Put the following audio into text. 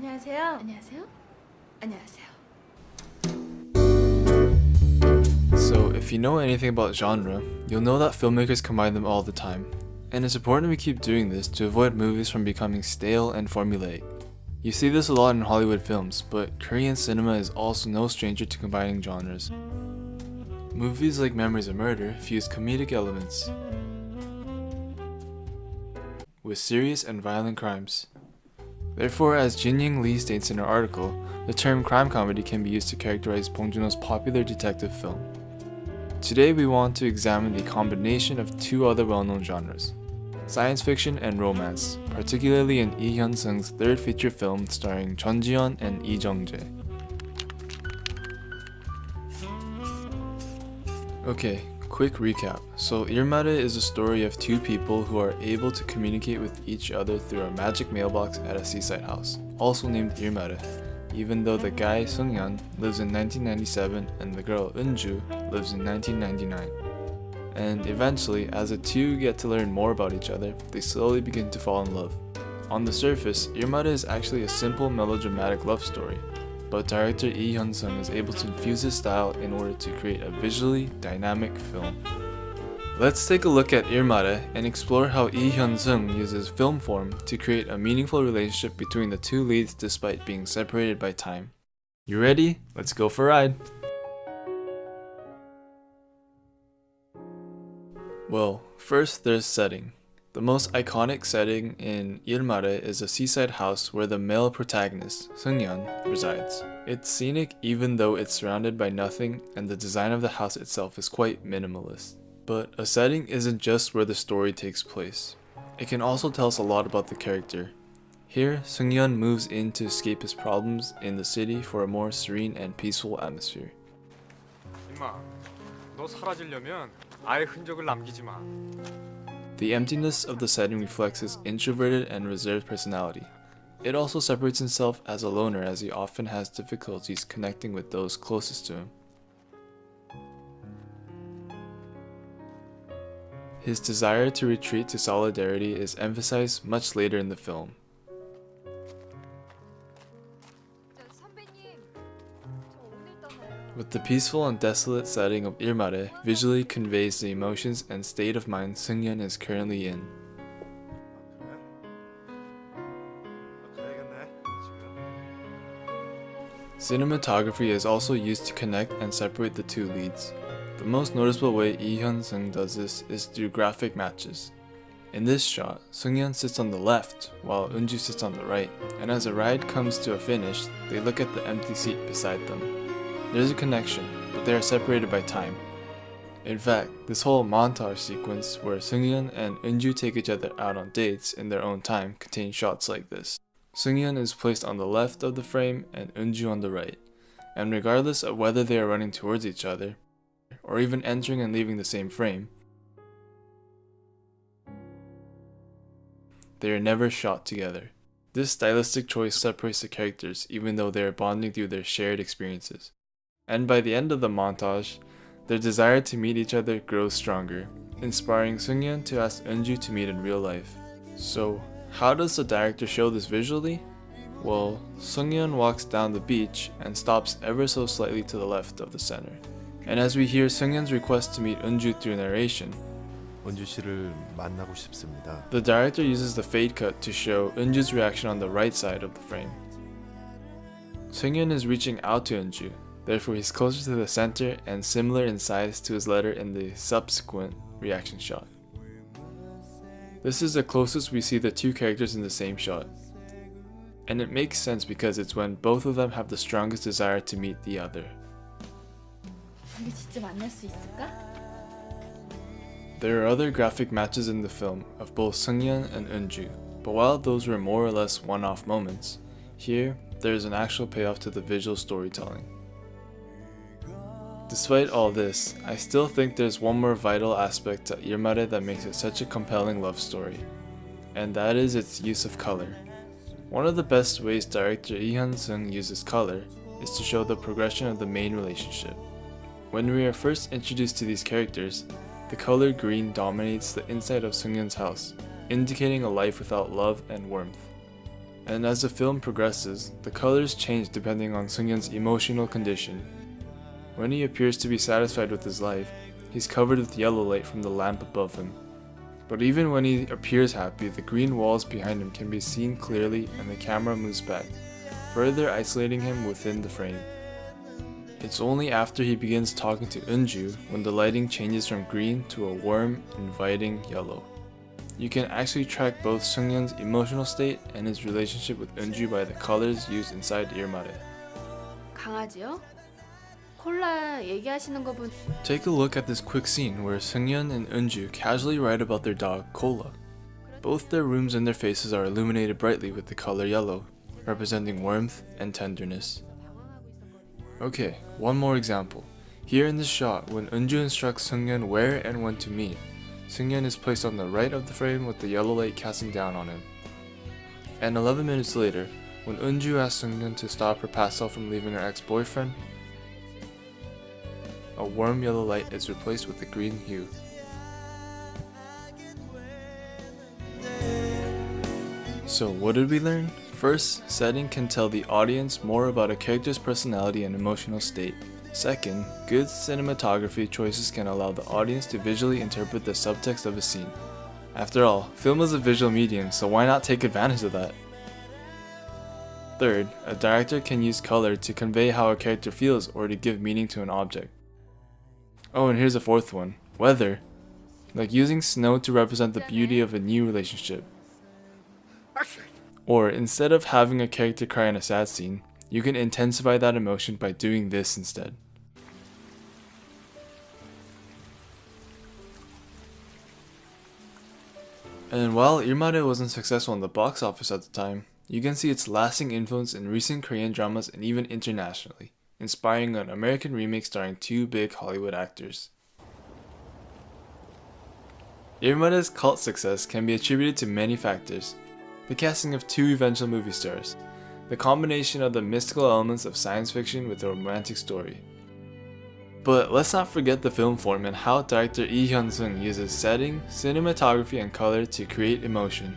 안녕하세요. 안녕하세요. 안녕하세요. So, if you know anything about genre, you'll know that filmmakers combine them all the time. And it's important we keep doing this to avoid movies from becoming stale and formulaic. You see this a lot in Hollywood films, but Korean cinema is also no stranger to combining genres. Movies like Memories of Murder fuse comedic elements with serious and violent crimes. Therefore, as Jin-Young Lee states in her article, the term crime comedy can be used to characterize Bong Joon-ho's popular detective film. Today we want to examine the combination of two other well-known genres, science fiction and romance, particularly in Lee Hyun-sung's third feature film starring Jeon Ji-hyun and Lee Jung-jae. Okay, quick recap. So Il Mare is a story of two people who are able to communicate with each other through a magic mailbox at a seaside house, also named Il Mare, even though the guy Sung-hyun lives in 1997 and the girl Eun-ju lives in 1999. And eventually, as the two get to learn more about each other, they slowly begin to fall in love. On the surface, Il Mare is actually a simple melodramatic love story, but director Lee Hyun-sung is able to infuse his style in order to create a visually dynamic film. Let's take a look at Il Mare and explore how Lee Hyun-sung uses film form to create a meaningful relationship between the two leads despite being separated by time. You ready? Let's go for a ride! Well, first there's setting. The most iconic setting in Il Mare is a seaside house where the male protagonist, Sung-hyun, resides. It's scenic even though it's surrounded by nothing, and the design of the house itself is quite minimalist. But a setting isn't just where the story takes place. It can also tell us a lot about the character. Here, Sung-hyun moves in to escape his problems in the city for a more serene and peaceful atmosphere. 임마, 너 사라지려면 아예 흔적을 남기지 마. The emptiness of the setting reflects his introverted and reserved personality. It also separates himself as a loner as he often has difficulties connecting with those closest to him. His desire to retreat to solidarity is emphasized much later in the film. With the peaceful and desolate setting of Il Mare visually conveys the emotions and state of mind Sung-hyun is currently in. Cinematography is also used to connect and separate the two leads. The most noticeable way Lee Hyun-sung does this is through graphic matches. In this shot, Sung-hyun sits on the left while Eun-ju sits on the right, and as the ride comes to a finish, they look at the empty seat beside them. There's a connection, but they are separated by time. In fact, this whole montage sequence where Sung-hyun and Eun-ju take each other out on dates in their own time contains shots like this. Sung-hyun is placed on the left of the frame and Eun-ju on the right, and regardless of whether they are running towards each other, or even entering and leaving the same frame, they are never shot together. This stylistic choice separates the characters even though they are bonding through their shared experiences. And by the end of the montage, their desire to meet each other grows stronger, inspiring Sung-hyun to ask Eun-ju to meet in real life. So, how does the director show this visually? Well, Sung-hyun walks down the beach and stops ever so slightly to the left of the center. And as we hear Sung-hyun's request to meet Eun-ju through narration, 은주 씨를 만나고 싶습니다. the director uses the fade cut to show Eun-ju's reaction on the right side of the frame. Sung-hyun is reaching out to Eun-ju, therefore he's closer to the center and similar in size to his letter in the subsequent reaction shot. This is the closest we see the two characters in the same shot. And it makes sense because it's when both of them have the strongest desire to meet the other. 우리 진짜 만날 수 있을까? There are other graphic matches in the film of both Sung-hyun and Eun-ju, but while those were more or less one-off moments, here there is an actual payoff to the visual storytelling. Despite all this, I still think there's one more vital aspect to Il Mare that makes it such a compelling love story, and that is its use of color. One of the best ways director Lee Hyun-sung uses color is to show the progression of the main relationship. When we are first introduced to these characters, the color green dominates the inside of Sung-hyun's house, indicating a life without love and warmth. and as the film progresses, the colors change depending on Seungyeon's emotional condition. When he appears to be satisfied with his life, he's covered with yellow light from the lamp above him. But even when he appears happy, the green walls behind him can be seen clearly and the camera moves back, further isolating him within the frame. It's only after he begins talking to Eunju when the lighting changes from green to a warm, inviting yellow. You can actually track both Seungyeon's emotional state and his relationship with Eunju by the colors used inside Il Mare. 강아지요? 콜라 얘기하시는 거 본... Take a look at this quick scene where Seungyeon and Eunju casually write about their dog, Cola. Both their rooms and their faces are illuminated brightly with the color yellow, representing warmth and tenderness. Okay, one more example. Here in this shot, when Eunju instructs Seungyeon where and when to meet, Seungyeon is placed on the right of the frame with the yellow light casting down on him. And 11 minutes later, when Eunju asks Seungyeon to stop her past self from leaving her ex-boyfriend, a warm yellow light is replaced with a green hue. So what did we learn? First, setting can tell the audience more about a character's personality and emotional state. Second, good cinematography choices can allow the audience to visually interpret the subtext of a scene. After all, film is a visual medium, so why not take advantage of that? Third, a director can use color to convey how a character feels or to give meaning to an object. Oh, and here's a fourth one, weather. Like using snow to represent the beauty of a new relationship. Or instead of having a character cry in a sad scene, you can intensify that emotion by doing this instead. And while Il Mare wasn't successful in the box office at the time, you can see its lasting influence in recent Korean dramas and even internationally, inspiring an American remake starring two big Hollywood actors. Il Mare's cult success can be attributed to many factors. The casting of two eventual movie stars, the combination of the mystical elements of science fiction with a romantic story. But let's not forget the film form and how director Lee Hyun-sung uses setting, cinematography, and color to create emotion.